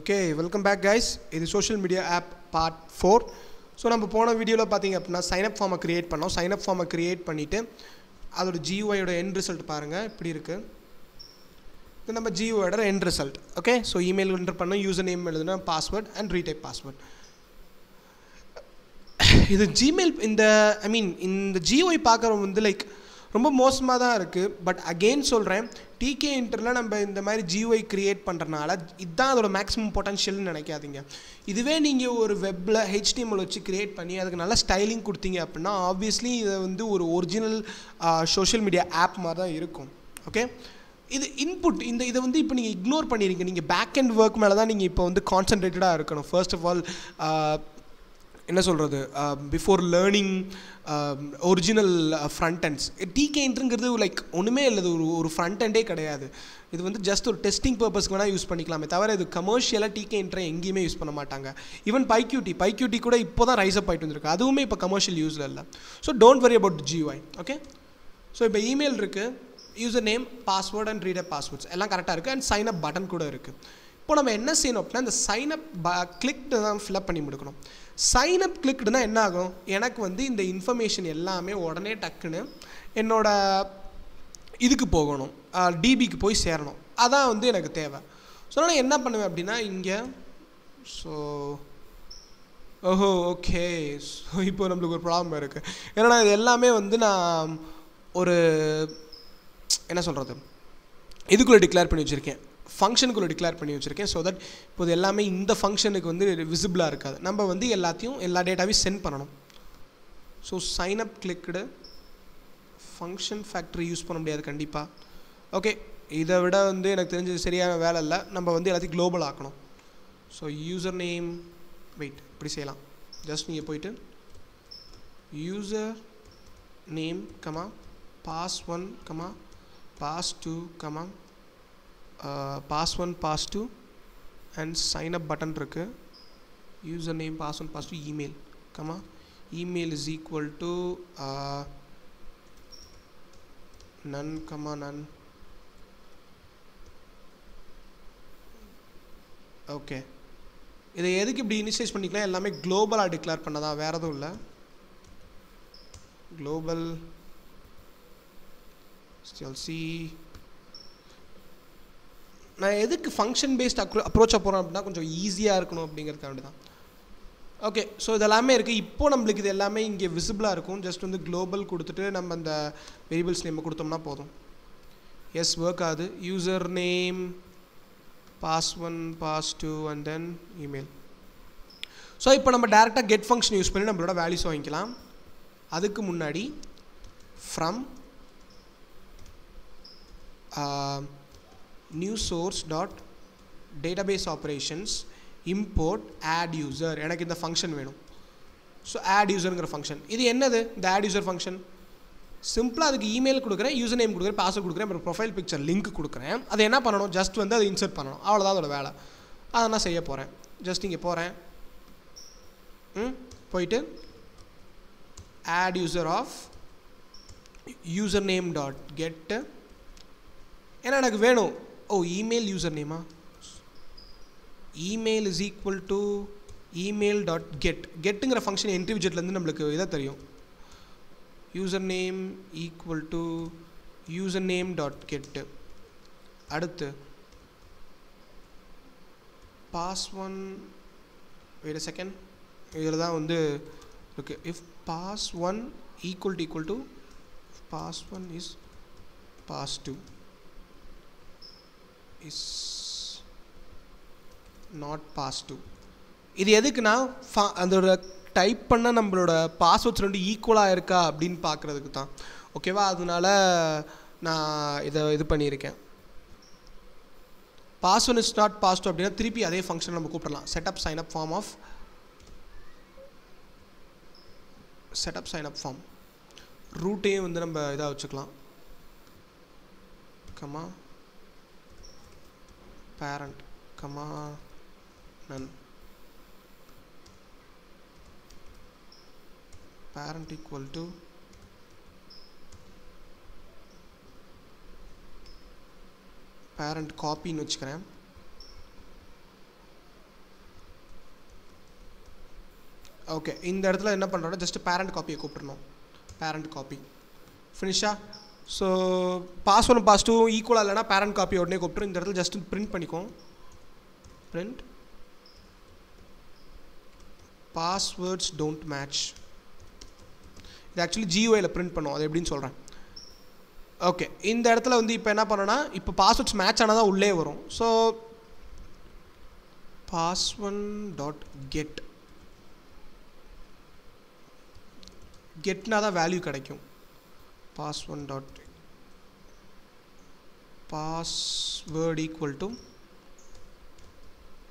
Okay, welcome back guys. This is social media app part 4. So நம்ம போன வீடியோல பாத்தீங்க அப்படினா sign up form create பண்ணோம். sign up form create பண்ணிட்டு அதோட GUI யோட end result பாருங்க இப்படி இருக்கு. இது நம்ம GUI யோட end result. Okay, so email enter பண்ணோம், username எழுதுனா password and retype password. இது Gmail இந்த இந்த GUI பார்க்கறது வந்து லைக் ரொம்ப மோசமா தான் இருக்கு. பட் அகைன் சொல்றேன், TK Interல நம்ம இந்த மாதிரி GUI கிரியேட் பண்றனால இதான் அதோட மேக்ஸிமம் பொட்டன்ஷியல்னு நினைக்காதீங்க. இதுவே நீங்க ஒரு வெப்ல HTML வச்சு கிரியேட் பண்ணி அதுக்கு நல்ல ஸ்டைலிங் கொடுத்தீங்க அப்படினா obviously இது வந்து ஒரு ஒரிஜினல் சோஷியல் மீடியா ஆப் மாதிரி தான் இருக்கும். ஓகே, இது இன்புட் இதை வந்து இப்போ நீங்கள் இக்னோர் பண்ணிடுங்க. நீங்கள் பேக் அண்ட் ஒர்க் மேலே தான் நீங்கள் இப்போ வந்து கான்சன்ட்ரேட்டடாக இருக்கணும். ஃபர்ஸ்ட் ஆஃப் ஆல் என்ன சொல்கிறது, before learning original front ends. TK Interங்கிறது லைக் ஒன்றுமே இல்லை, ஒரு ஃப்ரண்ட் எண்டே கிடையாது. இது வந்து ஜஸ்ட் ஒரு டெஸ்டிங் பர்பஸ்க்கு வேணால் யூஸ் பண்ணிக்கலாமே தவிர இது கமர்ஷியலாக TK Inter எங்கேயுமே யூஸ் பண்ண மாட்டாங்க. ஈவன் PyQt கூட இப்போ தான் ரைஸ் அப் ஆகிட்டு வந்துருக்கு, அதுவுமே இப்போ கமர்ஷியல் யூஸில் இல்லை. So don't worry about GUI. Okay, so இப்போ இமெயில் இருக்குது, user name, password and reader passwords எல்லாம் கரெக்டாக இருக்குது அண்ட் சைன் அப் பட்டன் கூட இருக்குது. இப்போ நம்ம என்ன செய்யணும் அப்படின்னா இந்த சைன் அப் கிளிக்டு தான் ஃபில்அப் பண்ணி முடிக்கணும். சைன் அப் கிளிக்டுனா என்ன ஆகும், எனக்கு வந்து இந்த இன்ஃபர்மேஷன் எல்லாமே உடனே டக்குன்னு என்னோட இதுக்கு போகணும், டிபிக்கு போய் சேரணும். அதான் வந்து எனக்கு தேவை. ஸோ நான் என்ன பண்ணுவேன் அப்படின்னா இங்கே ஓகே, ஸோ இப்போ நம்மளுக்கு ஒரு ப்ராப்ளம் இருக்குது. ஏன்னா இது எல்லாமே வந்து நான் ஒரு என்ன சொல்கிறது இதுக்குள்ளே டிக்ளேர் பண்ணி வச்சுருக்கேன், ஃபங்க்ஷனுக்குள்ளே டிக்ளேர் பண்ணி வச்சுருக்கேன். ஸோ தட் இப்போது எல்லாமே இந்த ஃபங்க்ஷனுக்கு வந்து விசிபிளாக இருக்காது. நம்ம வந்து எல்லா டேட்டாவையும் சென்ட் பண்ணணும். So sign up clicked function factory use பண்ண முடியாது கண்டிப்பாக. ஓகே, இதை விட வந்து எனக்கு தெரிஞ்சது சரியான வேலை இல்லை. நம்ம வந்து எல்லாத்தையும் குளோபல் ஆக்கணும். ஸோ யூசர் நேம் இப்படி செய்யலாம். ஜஸ்ட் நீங்கள் போயிட்டு user name comma pass1 comma pass2 comma pass1 pass2 and sign up button இருக்குது. User name pass1 pass2 email comma email is equal to none comma none. Okay, இதை எதுக்கு இப்படி initialise பண்ணிக்கலாம், எல்லாமே குளோபலாக டிக்ளேர் பண்ணதான், வேறு எதுவும் இல்லை. குளோபல் சி நான் எதுக்கு ஃபங்க்ஷன் பேஸ்ட் அப்ரோச்சாக போகிறோம் அப்படின்னா கொஞ்சம் ஈஸியாக இருக்கணும் அப்படிங்கிறதுக்காண்டி தான். ஓகே, ஸோ இதெல்லாமே இருக்குது. இப்போ நம்மளுக்கு இது எல்லாமே இங்கே விசிபிளாக இருக்கும். ஜஸ்ட் வந்து குளோபல் கொடுத்துட்டு நம்ம அந்த வேரியபிள்ஸ் நேம் கொடுத்தோம்னா போதும். எஸ், ஒர்க் ஆகுது. User name pass1 pass2 and then email. So இப்போ நம்ம டேரெக்டாக கெட் ஃபங்க்ஷன் யூஸ் பண்ணி நம்மளோட வேல்யூஸ் வாங்கிக்கலாம். அதுக்கு முன்னாடி from new source dot database operations import add user. எனக்கு இந்த ஃபங்க்ஷன் வேணும். ஸோ add userங்கிற ஃபங்க்ஷன் இது என்னது, இந்த add user ஃபங்க்ஷன் சிம்பிளாக அதுக்கு இமெயில் கொடுக்குறேன், யூசர் நேம் கொடுக்குறேன், பாஸ்வேர்ட் கொடுக்குறேன், அப்புறம் ப்ரொஃபைல் பிக்சர் லிங்க் கொடுக்குறேன். அதை என்ன பண்ணணும், ஜஸ்ட் வந்து அதை இன்சர்ட் பண்ணணும், அவ்வளோதான் அதோட வேலை. அதை நான் செய்ய போகிறேன். ஜஸ்ட் இங்கே போகிறேன், போயிட்டு add user of username dot get. ஏன்னா எனக்கு வேணும், இமெயில் யூசர் நேமா, email is equal to email dot கெட்டுங்கிற ஃபங்க்ஷன் என்ட்ரி விஜெட்லேருந்து நம்மளுக்கு இதாக தெரியும். User name equal to user name dot get. அடுத்து pass1 வெயிட் அ செகண்ட், இதில் தான் வந்து இருக்குது. If pass1 equal to pass1 is pass2 is not pass2. இது எதுக்குன்னா அதோட டைப் பண்ண நம்மளோட பாஸ்வேர்ட்ஸ் ரெண்டு ஈக்குவலாக இருக்கா அப்படின்னு பார்க்குறதுக்கு தான். ஓகேவா, அதனால நான் இது பண்ணியிருக்கேன். pass1 is not pass2 அப்படின்னா திருப்பி அதே ஃபங்க்ஷன் நம்ம கூப்பிடலாம். செட்டப் சைன் அப் ஃபார்ம் ரூட்டையும் வந்து நம்ம இதாக வச்சுக்கலாம். Comma parent comma none, parent equal to parent copy ன்னு வச்சுக்கிறேன். ஓகே, இந்த இடத்துல என்ன பண்ணுறோன்னா ஜஸ்ட் பேரண்ட் காப்பியை கூப்பிட்டுருணும். பேரண்ட் காப்பி ஃபினிஷா. ஸோ பாஸ்1 பாஸ்2 ஈக்குவலாக இல்லைனா பேரண்ட் காப்பி உடனே கூப்பிட்டுரும். இந்த இடத்துல ஜஸ்ட் பிரிண்ட் பண்ணிக்கோம். Print passwords don't match. இது ஆக்சுவலி GUIயில் பிரிண்ட் பண்ணுவோம். அது எப்படின்னு சொல்கிறேன். ஓகே, இந்த இடத்துல வந்து இப்போ என்ன பண்ணோன்னா இப்போ பாஸ்வேர்ட்ஸ் மேட்ச் ஆனால் தான் உள்ளே வரும். ஸோ pass1.get கெட்னா தான் வேல்யூ கிடைக்கும். password equal to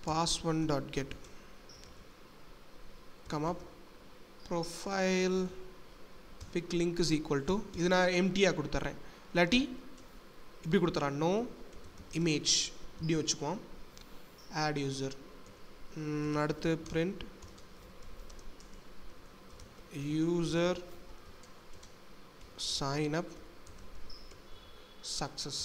pass1.get comma profile pic link is equal to இது நான் எம்டியாக கொடுத்துட்றேன். இல்லாட்டி இப்படி கொடுத்துட்றேன், நோ இமேஜ் இப்படி வச்சுக்குவோம். add user. அடுத்து print user sign up success.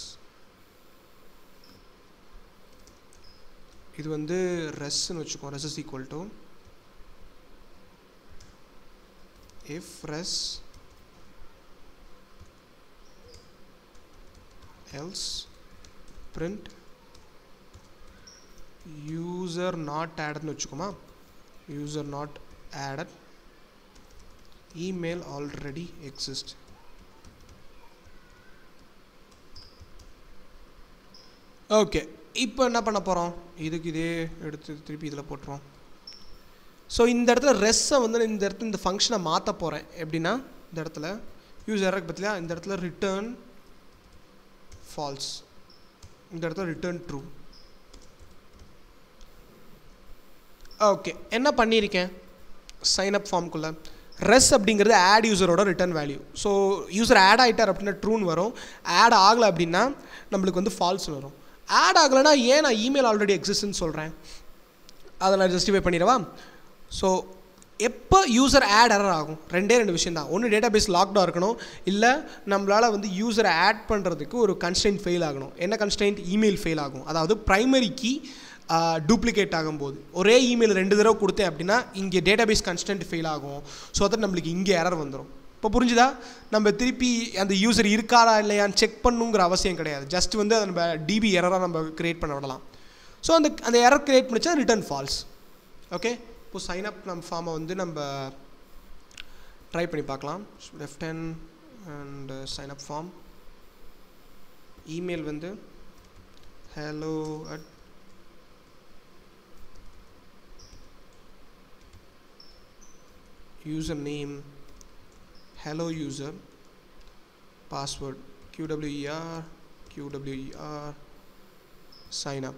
இது வந்து resன்னு வச்சுக்கோம். res is equal to if res else print user not added னு வச்சுக்கோமா. user not added email already exist. Okay, இப்போ என்ன பண்ண போகிறோம், இதுக்கு இதே எடுத்து திருப்பி இதில் போட்டுருவோம். ஸோ இந்த இடத்துல ரெஸ்ஸை வந்து இந்த இடத்துல இந்த ஃபங்க்ஷனை மாற்ற போகிறேன். எப்படின்னா இந்த இடத்துல யூசருக்கு பற்றியா இந்த இடத்துல ரிட்டர்ன் ஃபால்ஸ், இந்த இடத்துல ரிட்டர்ன் ட்ரூ. ஓகே, என்ன பண்ணியிருக்கேன் சைன்அப் ஃபார்முக்குள்ளே ரெஸ் அப்படிங்கிறது ஆட் யூசரோட return value. So user add ஆகிட்டார் அப்படின்னா ட்ரூன்னு வரும். ஆட் ஆகலை அப்படின்னா நம்மளுக்கு வந்து ஃபால்ஸ்னு வரும். ஆட் ஆகலைன்னா ஏன் நான் இமெயில் ஆல்ரெடி எக்ஸிஸ்ட்னு சொல்கிறேன், அதை நான் ஜஸ்டிஃபை பண்ணிடவா. ஸோ எப்போ யூசர் ஆட் எரர் ஆகும், ரெண்டு விஷயம் தான். ஒன்று டேட்டா பேஸ் லாக்டாக இருக்கணும், இல்லை நம்மளால் வந்து யூசரை ஆட் பண்ணுறதுக்கு ஒரு கன்ஸ்ட்ரெயின்ட் ஃபெயில் ஆகணும். என்ன கன்ஸ்ட்ரெயின்ட், இமெயில் ஃபெயில் ஆகும். அதாவது ப்ரைமரி கீ டூப்ளிகேட் ஆகும்போது ஒரே இமெயில் 2 தடவை கொடுத்தேன் அப்படின்னா இங்கே டேட்டா பேஸ் கன்ஸ்டன்ட் ஃபெயில் ஆகும். ஸோ அதை நம்மளுக்கு இங்கே எரர் வந்துடும். இப்போ புரிஞ்சுதா, நம்ம திருப்பி அந்த யூசர் இருக்காரா இல்லையான்னு செக் பண்ணுங்கிற அவசியம் கிடையாது. ஜஸ்ட் வந்து அதை நம்ம டிபி எரராக நம்ம க்ரியேட் பண்ண விடலாம். ஸோ அந்த எரர் க்ரியேட் பண்ணிச்சா ரிட்டர்ன் ஃபால்ஸ். ஓகே, இப்போ சைன்அப் நம்ம ஃபார்மை வந்து நம்ம ட்ரை பண்ணி பார்க்கலாம். F10 and sign up form. Email வந்து hello at username hello user, password QWER sign up.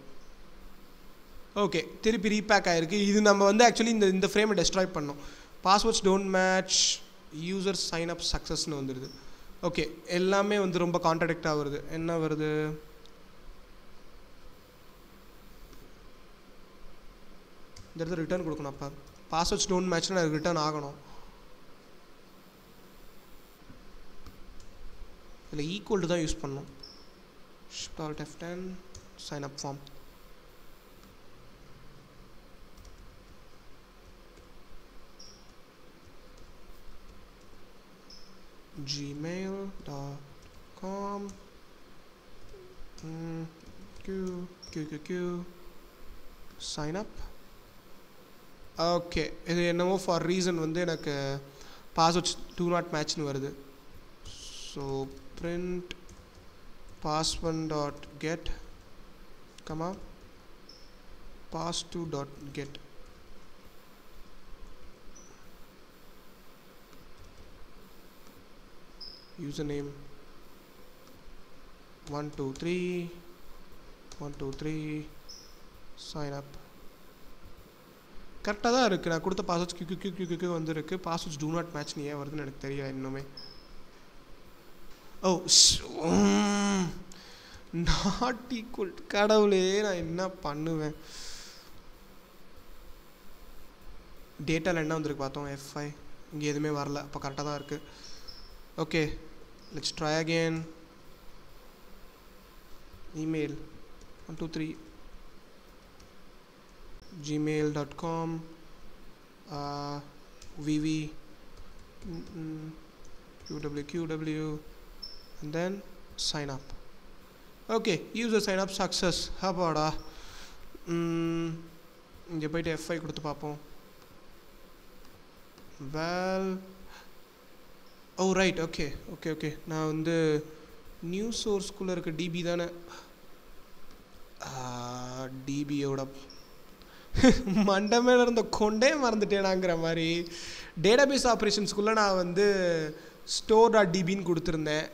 Okay, திருப்பி ரீபேக் ஆகிருக்கு. இது நம்ம வந்து ஆக்சுவலி இந்த ஃப்ரேமை டெஸ்ட்ராய் பண்ணோம். Passwords don't match user sign up சக்ஸஸ்ன்னு வந்துடுது. ஓகே, எல்லாமே வந்து ரொம்ப கான்ட்ராடிக்டாக வருது. என்ன வருது, இந்த இடத்துல ரிட்டர்ன் கொடுக்கணும். அப்போ பாஸ்வேர்ட்ஸ் டோன்ட் மேட்ச்னா எனக்கு ரிட்டர்ன் ஆகணும். இதில் ஈக்குவல் டு தான் யூஸ் பண்ணணும். Alt F10 sign up form. gmail.com q sign up. Okay, இது என்னவோ ஃபார் ரீசன் வந்து எனக்கு பாஸ்வேர்ட்ஸ் டூ நாட் மேட்ச்னு வருது. So print pass1.get comma pass2.get. username 123 sign up. கரெக்டாக தான் இருக்குது. நான் கொடுத்த பாஸ்வேர்ட்ஸ் கியூ வந்துருக்கு. பாஸ்வேர்ட்ஸ் டூ நாட் மேட்ச்னு ஏன் வருதுன்னு எனக்கு தெரியல இன்னுமே. ஓ, நாட் ஈக்குவல். கடவுளே, நான் என்ன பண்ணுவேன். டேட்டாவில் என்ன வந்திருக்கு பார்த்தோம், F5. இங்கே எதுவுமே வரல. அப்போ கரெக்டாக தான் இருக்குது. Okay, let's try again. Email 123 gmail.com VV QW and then sign up. Okay, user sign up success. அப்பாடா. இங்கே போய்ட்டு F5 கொடுத்து பார்ப்போம். Well, oh right, okay. நான் வந்து நியூ சோர்ஸ்குள்ளே இருக்க DB தானே, DBயோட மண்டை மேலே இருந்த கொண்டே மறந்துட்டேனாங்கிற மாதிரி டேட்டாபேஸ் ஆப்ரேஷன்ஸ்குள்ளே நான் வந்து store.dbன்னு கொடுத்துருந்தேன்.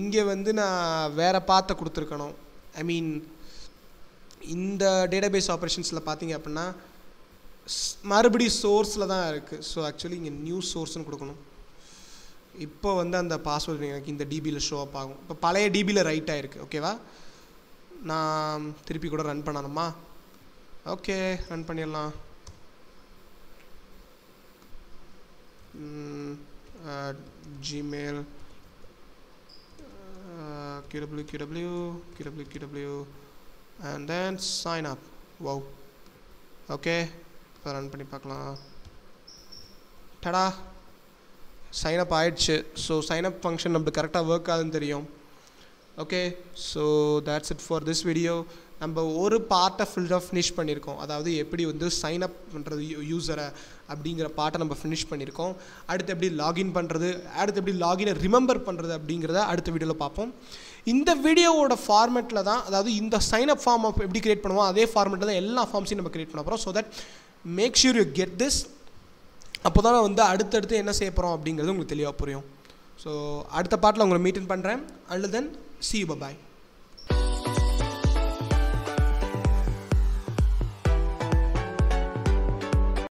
இங்கே வந்து நான் வேறு பார்த்த கொடுத்துருக்கணும். ஐ மீன் இந்த டேட்டாபேஸ் ஆப்ரேஷன்ஸில் பார்த்தீங்க அப்படின்னா மறுபடியும் சோர்ஸில் தான் இருக்குது. ஸோ ஆக்சுவலி இங்கே நியூ சோர்ஸ்னு கொடுக்கணும். இப்போ வந்து அந்த பாஸ்வேர்டு எனக்கு இந்த டிபியில் ஷோ அப் ஆகும். இப்போ பழைய டிபியில் ரைட் ஆகிருக்கு. ஓகேவா, நான் திருப்பி கூட ரன் பண்ணணுமா? ஓகே, ரன் பண்ணிடலாம். Gmail QW and then sign up. Wow. Okay, இப்போ ரன் பண்ணி பார்க்கலாம். டடா, sign up ஆயிடுச்சு. ஸோ sign up ஃபங்க்ஷன் நம்மளுக்கு கரெக்டாக ஒர்க் ஆகுதுன்னு தெரியும். Okay, so that's it for this video. நம்ம ஒரு பார்ட்டை ஃபுல்லாக ஃபினிஷ் பண்ணியிருக்கோம். அதாவது எப்படி வந்து சைன் அப் பண்ணுறது யூஸரை அப்படிங்கிற பார்ட்டை நம்ம ஃபினிஷ் பண்ணியிருக்கோம். அடுத்து எப்படி லாகின் பண்ணுறது, அடுத்து எப்படி லாகினை ரிமெம்பர் பண்ணுறது அப்படிங்கிறத அடுத்த வீடியோவில் பார்ப்போம். இந்த வீடியோவோட ஃபார்மேட்டில் தான், அதாவது இந்த சைன் அப் ஃபார்ம் எப்படி கிரியேட் பண்ணுவோம் அதே ஃபார்மேட்டில் தான் எல்லா ஃபார்ம்ஸையும் நம்ம கிரியேட் பண்ண போகிறோம். So that make sure you get this. அப்போ தான் நான் வந்து அடுத்தடுத்து என்ன செய்ய போகிறோம் அப்படிங்கிறது உங்களுக்கு தெளிவாக புரியும். ஸோ அடுத்த பார்ட்டில் உங்களை மீட் பண்ணுறேன். And then see you, bye.